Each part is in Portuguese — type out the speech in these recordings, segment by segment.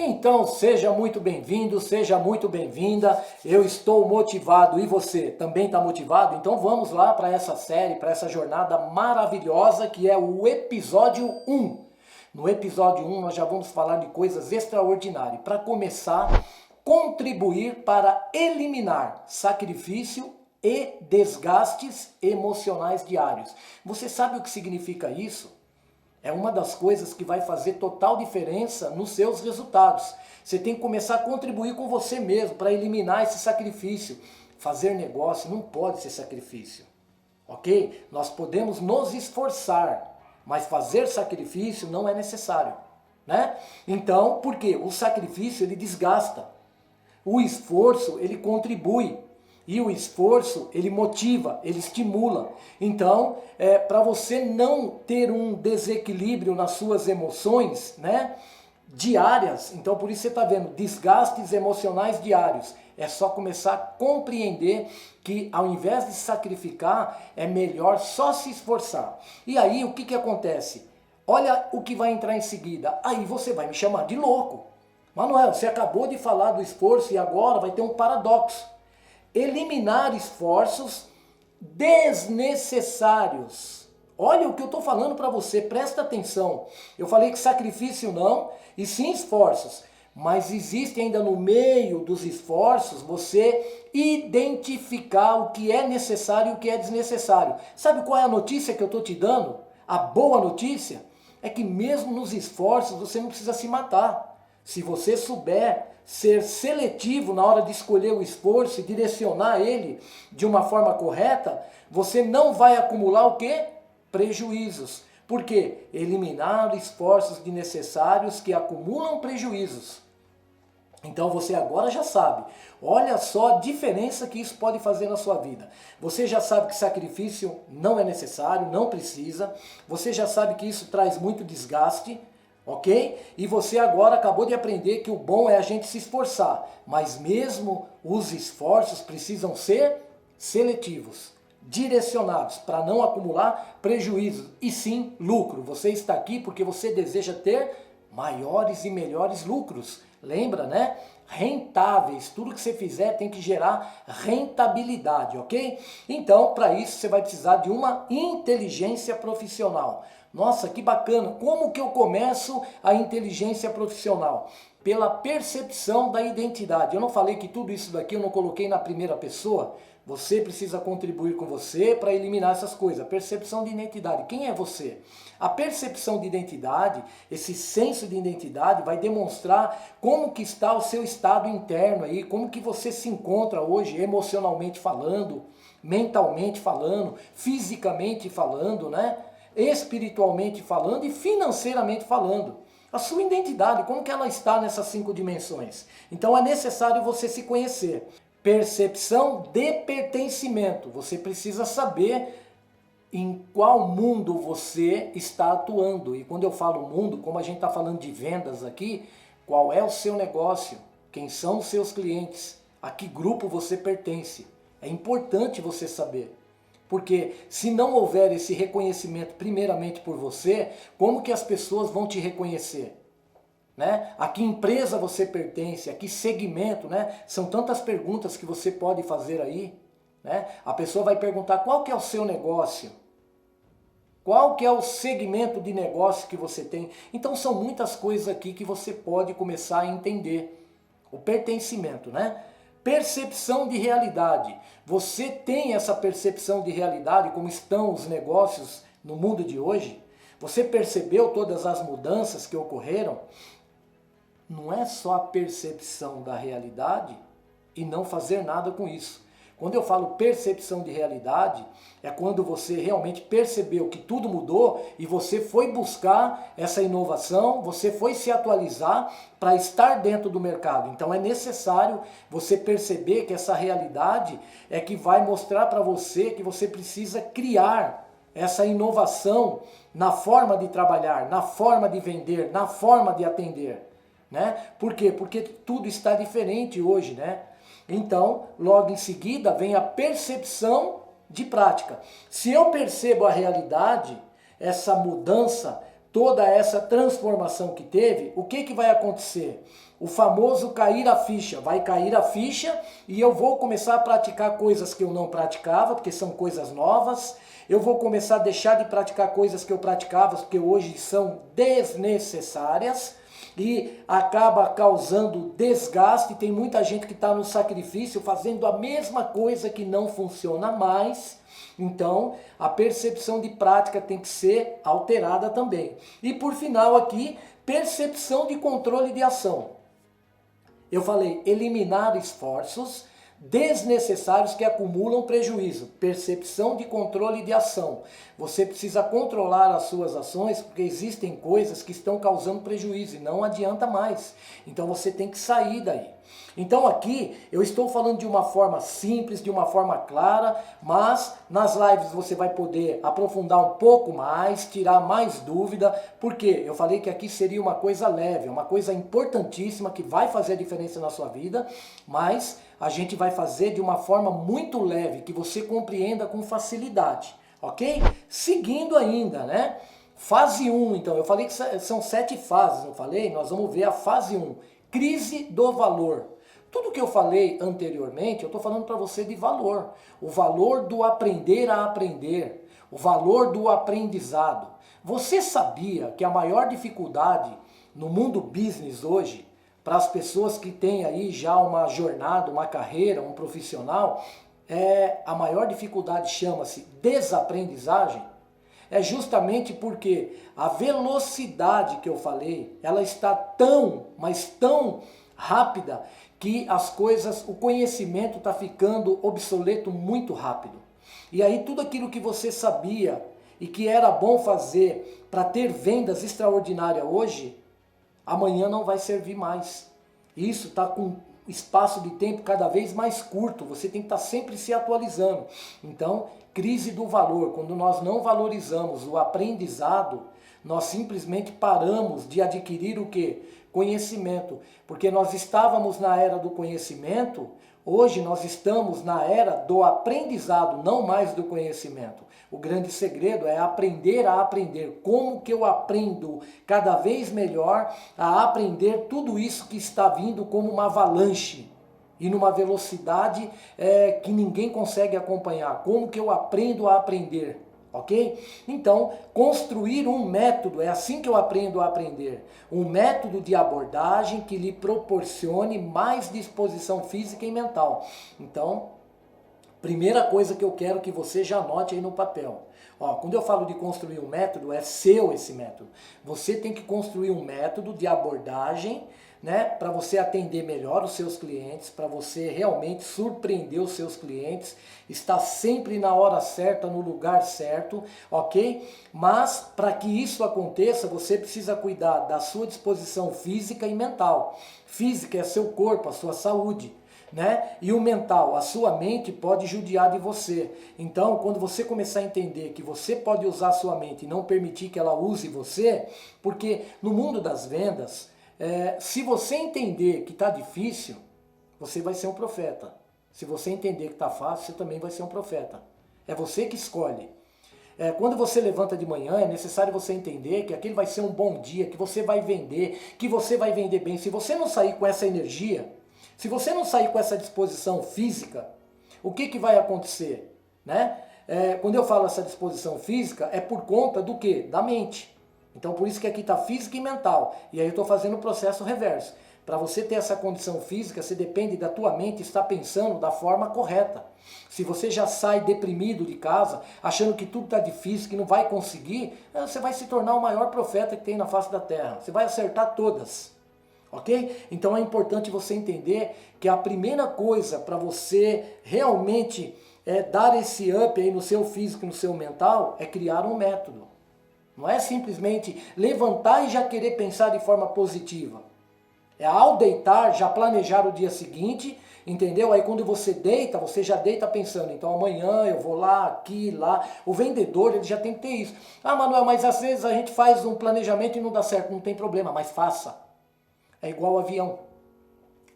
Então, seja muito bem-vindo, seja muito bem-vinda. Eu estou motivado e você também está motivado? Então vamos lá para essa série, para essa jornada maravilhosa que é o episódio 1. No episódio 1 nós já vamos falar de coisas extraordinárias. Para começar, contribuir para eliminar sacrifício e desgastes emocionais diários. Você sabe o que significa isso? É uma das coisas que vai fazer total diferença nos seus resultados. Você tem que começar a contribuir com você mesmo para eliminar esse sacrifício. Fazer negócio não pode ser sacrifício, ok? Nós podemos nos esforçar, mas fazer sacrifício não é necessário, né? Então, por quê? O sacrifício ele desgasta, o esforço ele contribui. E o esforço, ele motiva, ele estimula. Então, para você não ter um desequilíbrio nas suas emoções, né, diárias, então por isso você está vendo, desgastes emocionais diários. É só começar a compreender que ao invés de sacrificar, é melhor só se esforçar. E aí, o que acontece? Olha o que vai entrar em seguida. Aí você vai me chamar de louco. Manuel, você acabou de falar do esforço e agora vai ter um paradoxo. Eliminar esforços desnecessários. Olha o que eu estou falando para você, presta atenção. Eu falei que sacrifício não, e sim esforços. Mas existe ainda no meio dos esforços você identificar o que é necessário e o que é desnecessário. Sabe qual é a notícia que eu estou te dando? A boa notícia é que mesmo nos esforços você não precisa se matar. Se você souber ser seletivo na hora de escolher o esforço e direcionar ele de uma forma correta, você não vai acumular o quê? Prejuízos. Por quê? Eliminar esforços desnecessários que acumulam prejuízos. Então você agora já sabe. Olha só a diferença que isso pode fazer na sua vida. Você já sabe que sacrifício não é necessário, não precisa. Você já sabe que isso traz muito desgaste. Ok? E você agora acabou de aprender que o bom é a gente se esforçar, mas mesmo os esforços precisam ser seletivos, direcionados, para não acumular prejuízos e sim lucro. Você está aqui porque você deseja ter maiores e melhores lucros. Lembra, né? Rentáveis, tudo que você fizer tem que gerar rentabilidade, ok? Então, para isso você vai precisar de uma inteligência profissional. Nossa, que bacana! Como que eu começo a inteligência profissional? Pela percepção da identidade. Eu não falei que tudo isso daqui eu não coloquei na primeira pessoa? Você precisa contribuir com você para eliminar essas coisas. Percepção de identidade. Quem é você? A percepção de identidade, esse senso de identidade vai demonstrar como que está o seu estado interno aí, como que você se encontra hoje emocionalmente falando, mentalmente falando, fisicamente falando, né? Espiritualmente falando e financeiramente falando. A sua identidade, como que ela está nessas 5 dimensões? Então é necessário você se conhecer. Percepção de pertencimento. Você precisa saber em qual mundo você está atuando. E quando eu falo mundo, como a gente está falando de vendas aqui, qual é o seu negócio? Quem são os seus clientes? A que grupo você pertence? É importante você saber. Porque se não houver esse reconhecimento primeiramente por você, como que as pessoas vão te reconhecer? Né? A que empresa você pertence? A que segmento? Né? São tantas perguntas que você pode fazer aí. Né? A pessoa vai perguntar qual que é o seu negócio? Qual que é o segmento de negócio que você tem? Então são muitas coisas aqui que você pode começar a entender. O pertencimento, né? Percepção de realidade. Você tem essa percepção de realidade, como estão os negócios no mundo de hoje? Você percebeu todas as mudanças que ocorreram? Não é só a percepção da realidade e não fazer nada com isso. Quando eu falo percepção de realidade, é quando você realmente percebeu que tudo mudou e você foi buscar essa inovação, você foi se atualizar para estar dentro do mercado. Então é necessário você perceber que essa realidade é que vai mostrar para você que você precisa criar essa inovação na forma de trabalhar, na forma de vender, na forma de atender. Né? Por quê? Porque tudo está diferente hoje, né? Então, logo em seguida vem a percepção de prática. Se eu percebo a realidade, essa mudança toda essa transformação que teve, o que vai acontecer? O famoso cair a ficha. Vai cair a ficha e eu vou começar a praticar coisas que eu não praticava, porque são coisas novas. Eu vou começar a deixar de praticar coisas que eu praticava, porque hoje são desnecessárias e acaba causando desgaste. Tem muita gente que está no sacrifício fazendo a mesma coisa que não funciona mais. Então, a percepção de prática tem que ser alterada também. E por final aqui, percepção de controle de ação. Eu falei eliminar esforços desnecessários que acumulam prejuízo. Percepção de controle de ação. Você precisa controlar as suas ações porque existem coisas que estão causando prejuízo e não adianta mais. Então você tem que sair daí. Então aqui eu estou falando de uma forma simples, de uma forma clara, mas nas lives você vai poder aprofundar um pouco mais, tirar mais dúvida, porque eu falei que aqui seria uma coisa leve, uma coisa importantíssima que vai fazer a diferença na sua vida, mas a gente vai fazer de uma forma muito leve, que você compreenda com facilidade, ok? Seguindo ainda, né? Fase 1, então, eu falei que são 7 fases, não falei? Nós vamos ver a fase 1, crise do valor. Tudo que eu falei anteriormente, eu estou falando para você de valor. O valor do aprender a aprender. O valor do aprendizado. Você sabia que a maior dificuldade no mundo business hoje, para as pessoas que têm aí já uma jornada, uma carreira, um profissional, a maior dificuldade chama-se desaprendizagem? É justamente porque a velocidade que eu falei, ela está tão, mas tão rápida, que as coisas, o conhecimento está ficando obsoleto muito rápido. E aí tudo aquilo que você sabia e que era bom fazer para ter vendas extraordinárias hoje, amanhã não vai servir mais. Isso está com espaço de tempo cada vez mais curto, você tem que estar sempre se atualizando. Então, crise do valor, quando nós não valorizamos o aprendizado, nós simplesmente paramos de adquirir o quê? Conhecimento, porque nós estávamos na era do conhecimento, hoje nós estamos na era do aprendizado, não mais do conhecimento. O grande segredo é aprender a aprender. Como que eu aprendo cada vez melhor a aprender tudo isso que está vindo como uma avalanche e numa velocidade que ninguém consegue acompanhar. Como que eu aprendo a aprender? Ok? Então, construir um método, é assim que eu aprendo a aprender. Um método de abordagem que lhe proporcione mais disposição física e mental. Então, primeira coisa que eu quero que você já anote aí no papel. Ó, quando eu falo de construir um método, é seu esse método. Você tem que construir um método de abordagem, né, para você atender melhor os seus clientes, para você realmente surpreender os seus clientes, estar sempre na hora certa, no lugar certo, ok? Mas para que isso aconteça, você precisa cuidar da sua disposição física e mental. Física é seu corpo, a sua saúde. Né? E o mental, a sua mente pode judiar de você. Então, quando você começar a entender que você pode usar a sua mente e não permitir que ela use você, porque no mundo das vendas, se você entender que está difícil, você vai ser um profeta. Se você entender que está fácil, você também vai ser um profeta. É você que escolhe. Quando você levanta de manhã, é necessário você entender que aquele vai ser um bom dia, que você vai vender, que você vai vender bem. Se você não sair com essa energia, se você não sair com essa disposição física, o que vai acontecer? Né? Quando eu falo essa disposição física, é por conta do quê? Da mente. Então por isso que aqui está física e mental. E aí eu estou fazendo o processo reverso. Para você ter essa condição física, você depende da tua mente estar pensando da forma correta. Se você já sai deprimido de casa, achando que tudo está difícil, que não vai conseguir, você vai se tornar o maior profeta que tem na face da terra. Você vai acertar todas. Ok? Então é importante você entender que a primeira coisa para você realmente dar esse up aí no seu físico e no seu mental é criar um método. Não é simplesmente levantar e já querer pensar de forma positiva. É ao deitar, já planejar o dia seguinte, entendeu? Aí quando você deita, você já deita pensando, então amanhã eu vou lá, aqui, lá. O vendedor, ele já tem que ter isso. Ah, Manuel, mas às vezes a gente faz um planejamento e não dá certo. Não tem problema, mas faça. É igual ao avião.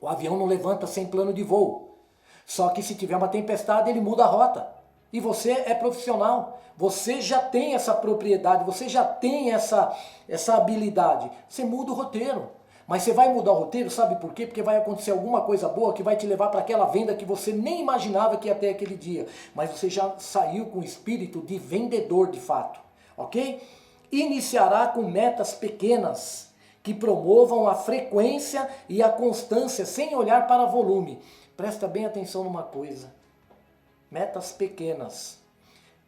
O avião não levanta sem plano de voo. Só que se tiver uma tempestade, ele muda a rota. E você é profissional, você já tem essa propriedade, você já tem essa habilidade. Você muda o roteiro. Mas você vai mudar o roteiro, sabe por quê? Porque vai acontecer alguma coisa boa que vai te levar para aquela venda que você nem imaginava que ia ter aquele dia. Mas você já saiu com o espírito de vendedor de fato, ok? Iniciará com metas pequenas que promovam a frequência e a constância sem olhar para volume. Presta bem atenção numa coisa. Metas pequenas.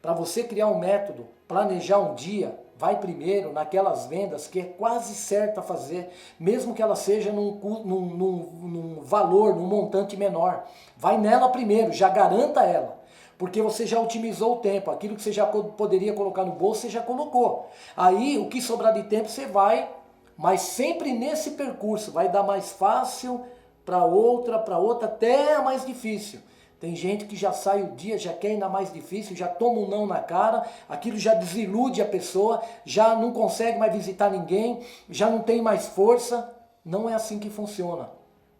Para você criar um método, planejar um dia, vai primeiro naquelas vendas que é quase certa a fazer, mesmo que ela seja num valor, num montante menor. Vai nela primeiro, já garanta ela. Porque você já otimizou o tempo, aquilo que você já poderia colocar no bolso, você já colocou. Aí, o que sobrar de tempo, você vai, mas sempre nesse percurso, vai dar mais fácil para outra, até a mais difícil. Tem gente que já sai o dia, já quer ir na mais difícil, já toma um não na cara, aquilo já desilude a pessoa, já não consegue mais visitar ninguém, já não tem mais força. Não é assim que funciona.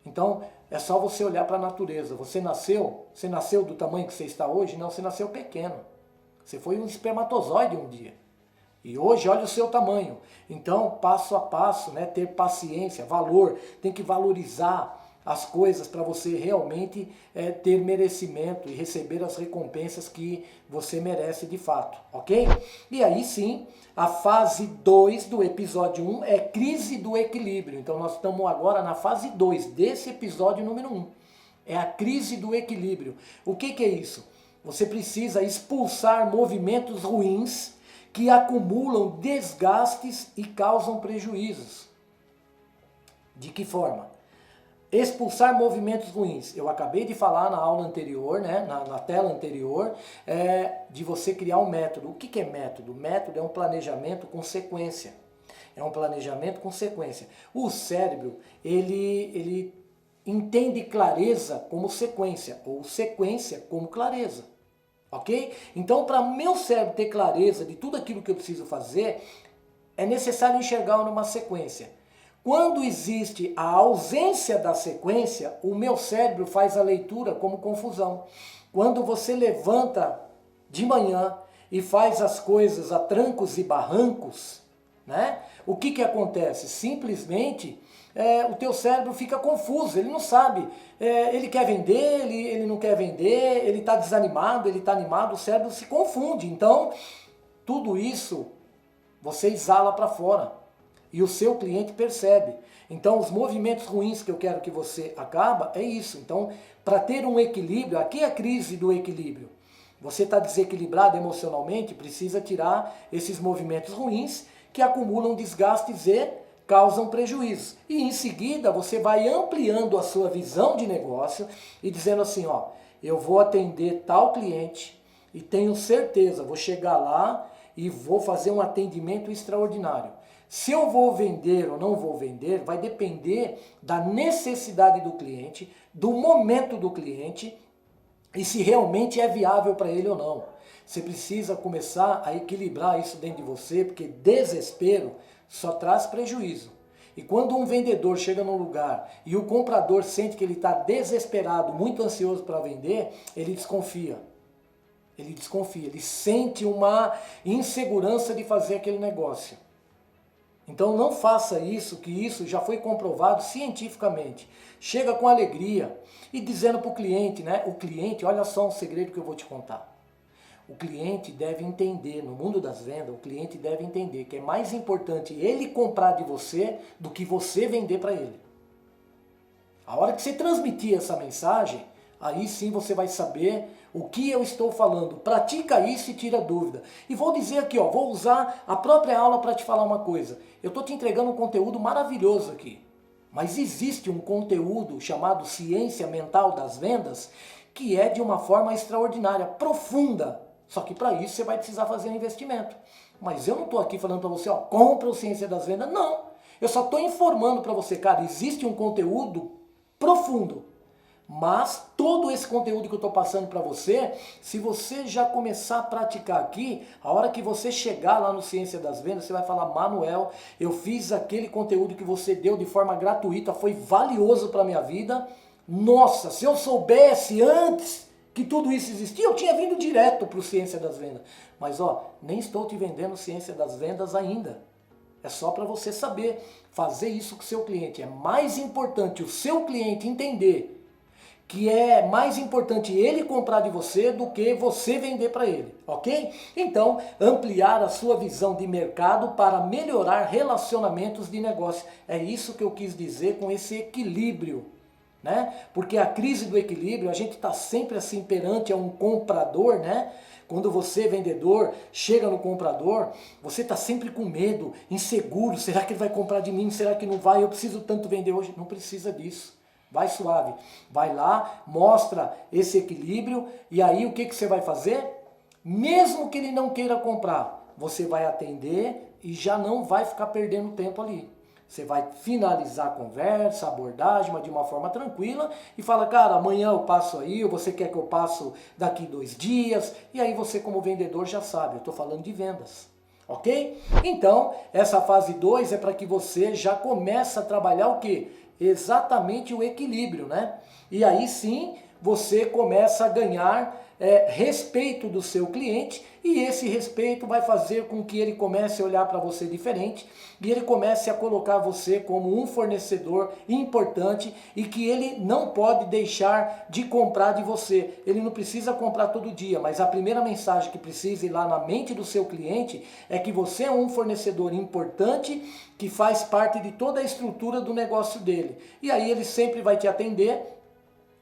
Então, é só você olhar para a natureza. Você nasceu do tamanho que você está hoje? Não, você nasceu pequeno. Você foi um espermatozoide um dia. E hoje, olha o seu tamanho. Então, passo a passo, né, ter paciência, valor, tem que valorizar as coisas para você realmente ter merecimento e receber as recompensas que você merece de fato, ok? E aí sim, a fase 2 do episódio 1 é crise do equilíbrio. Então nós estamos agora na fase 2 desse episódio número 1. É a crise do equilíbrio. O que é isso? Você precisa expulsar movimentos ruins que acumulam desgastes e causam prejuízos. De que forma? Expulsar movimentos ruins. Eu acabei de falar na aula anterior, né, na tela anterior, de você criar um método. O que é método? Método é um planejamento com sequência. É um planejamento com sequência. O cérebro, ele entende clareza como sequência, ou sequência como clareza. Ok? Então, para o meu cérebro ter clareza de tudo aquilo que eu preciso fazer, é necessário enxergar numa sequência. Quando existe a ausência da sequência, o meu cérebro faz a leitura como confusão. Quando você levanta de manhã e faz as coisas a trancos e barrancos, né? O que acontece? Simplesmente o teu cérebro fica confuso, ele não sabe. Ele quer vender, ele não quer vender, ele está desanimado, ele está animado, o cérebro se confunde. Então, tudo isso você exala para fora. E o seu cliente percebe. Então, os movimentos ruins que eu quero que você acaba, é isso. Então, para ter um equilíbrio, aqui é a crise do equilíbrio. Você está desequilibrado emocionalmente, precisa tirar esses movimentos ruins que acumulam desgastes e causam prejuízos. E em seguida, você vai ampliando a sua visão de negócio e dizendo assim, ó, eu vou atender tal cliente e tenho certeza, vou chegar lá e vou fazer um atendimento extraordinário. Se eu vou vender ou não vou vender, vai depender da necessidade do cliente, do momento do cliente e se realmente é viável para ele ou não. Você precisa começar a equilibrar isso dentro de você, porque desespero só traz prejuízo. E quando um vendedor chega num lugar e o comprador sente que ele está desesperado, muito ansioso para vender, ele desconfia. Ele sente uma insegurança de fazer aquele negócio. Então não faça isso, que isso já foi comprovado cientificamente. Chega com alegria e dizendo para o cliente, né? O cliente, olha só um segredo que eu vou te contar. O cliente deve entender, no mundo das vendas, o cliente deve entender que é mais importante ele comprar de você do que você vender para ele. A hora que você transmitir essa mensagem, aí sim você vai saber o que eu estou falando. Pratica isso e tira dúvida. E vou dizer aqui, ó, vou usar a própria aula para te falar uma coisa. Eu estou te entregando um conteúdo maravilhoso aqui. Mas existe um conteúdo chamado Ciência Mental das Vendas que é de uma forma extraordinária, profunda. Só que para isso você vai precisar fazer um investimento. Mas eu não estou aqui falando para você, ó, compra o Ciência das Vendas. Não. Eu só estou informando para você, cara, existe um conteúdo profundo. Mas todo esse conteúdo que eu estou passando para você, se você já começar a praticar aqui, a hora que você chegar lá no Ciência das Vendas, você vai falar, Manuel, eu fiz aquele conteúdo que você deu de forma gratuita, foi valioso para a minha vida. Nossa, se eu soubesse antes que tudo isso existia, eu tinha vindo direto para o Ciência das Vendas. Mas nem estou te vendendo Ciência das Vendas ainda. É só para você saber fazer isso com o seu cliente. É mais importante o seu cliente entender que é mais importante ele comprar de você do que você vender para ele, ok? Então, ampliar a sua visão de mercado para melhorar relacionamentos de negócio. É isso que eu quis dizer com esse equilíbrio, né? Porque a crise do equilíbrio, a gente está sempre assim perante a um comprador, né? Quando você, vendedor, chega no comprador, você está sempre com medo, inseguro, será que ele vai comprar de mim, será que não vai, eu preciso tanto vender hoje. Não precisa disso. Vai suave, vai lá, mostra esse equilíbrio e aí o que você vai fazer? Mesmo que ele não queira comprar, você vai atender e já não vai ficar perdendo tempo ali. Você vai finalizar a conversa, a abordagem, mas de uma forma tranquila e fala, cara, amanhã eu passo aí, ou você quer que eu passo daqui 2 dias? E aí você como vendedor já sabe, eu estou falando de vendas. Ok? Então, essa fase 2 é para que você já comece a trabalhar o quê? Exatamente o equilíbrio, né? E aí sim você começa a ganhar respeito do seu cliente e esse respeito vai fazer com que ele comece a olhar para você diferente e ele comece a colocar você como um fornecedor importante e que ele não pode deixar de comprar de você. Ele não precisa comprar todo dia, mas a primeira mensagem que precisa ir lá na mente do seu cliente é que você é um fornecedor importante que faz parte de toda a estrutura do negócio dele. E aí ele sempre vai te atender,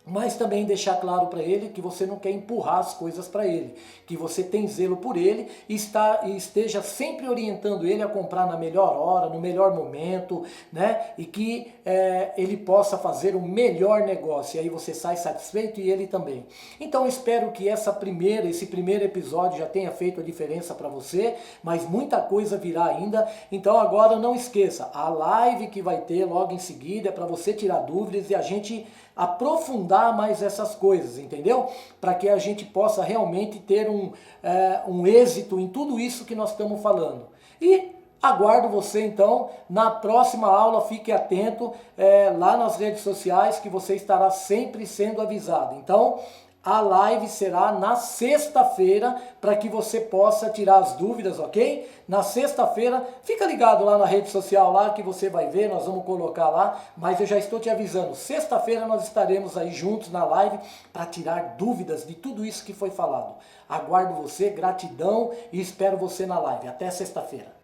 mas também deixar claro para ele que você não quer empurrar as coisas para ele, que você tem zelo por ele e esteja sempre orientando ele a comprar na melhor hora, no melhor momento, né? E que ele possa fazer o melhor negócio, e aí você sai satisfeito e ele também. Então espero que esse primeiro episódio já tenha feito a diferença para você, mas muita coisa virá ainda. Então agora não esqueça, a live que vai ter logo em seguida é para você tirar dúvidas e a gente aprofundar mais essas coisas, entendeu? Para que a gente possa realmente ter um êxito em tudo isso que nós estamos falando. E aguardo você então na próxima aula, fique atento lá nas redes sociais que você estará sempre sendo avisado. Então, a live será na sexta-feira para que você possa tirar as dúvidas, ok? Na sexta-feira, fica ligado lá na rede social lá que você vai ver, nós vamos colocar lá, mas eu já estou te avisando, sexta-feira nós estaremos aí juntos na live para tirar dúvidas de tudo isso que foi falado. Aguardo você, gratidão e espero você na live. Até sexta-feira.